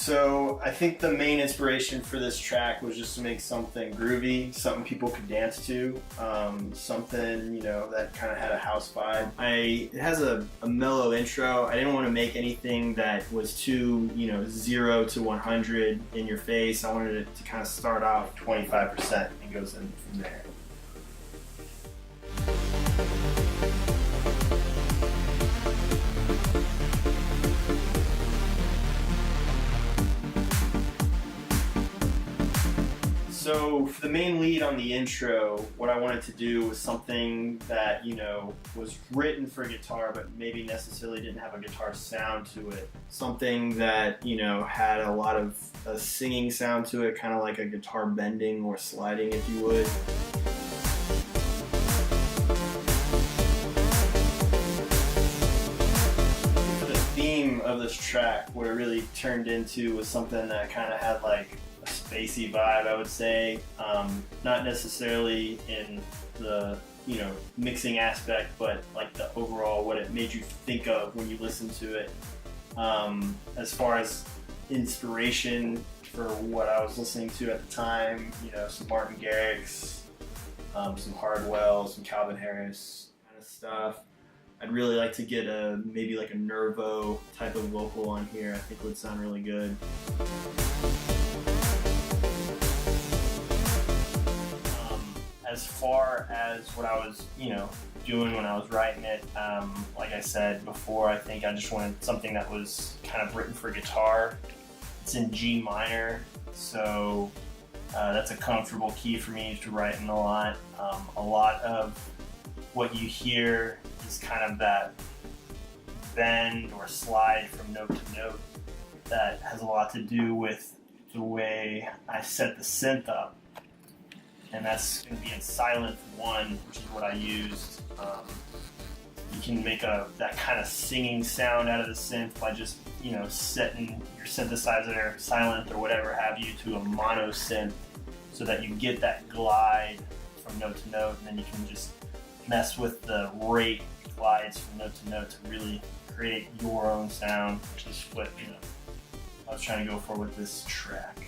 So I think the main inspiration for this track was just to make something groovy, something people could dance to, something, you know, that kind of had a house vibe. It has a mellow intro. I didn't want to make anything that was too, you know, 0 to 100 in your face. I wanted it to kind of start off 25% and goes in from there. So for the main lead on the intro, what I wanted to do was something that, you know, was written for guitar, but maybe necessarily didn't have a guitar sound to it. Something that, you know, had a lot of a singing sound to it, kind of like a guitar bending or sliding, if you would. The theme of this track, what it really turned into was something that kind of had like spacey vibe, I would say. Not necessarily in the, you know, mixing aspect, but like the overall, what it made you think of when you listen to it. As far as inspiration for what I was listening to at the time, you know, some Martin Garrix, some Hardwell, some Calvin Harris kind of stuff. I'd really like to get maybe like a Nervo type of vocal on here. I think it would sound really good. As far as what I was, you know, doing when I was writing it, like I said before, I think I just wanted something that was kind of written for guitar. It's in G minor, so that's a comfortable key for me to write in a lot. A lot of what you hear is kind of that bend or slide from note to note that has a lot to do with the way I set the synth up. And that's going to be in silent 1, which is what I used. You can make that kind of singing sound out of the synth by just, you know, setting your synthesizer silent or whatever have you to a mono synth so that you get that glide from note to note, and then you can just mess with the rate glides from note to note to really create your own sound, which is what, you know, I was trying to go for with this track.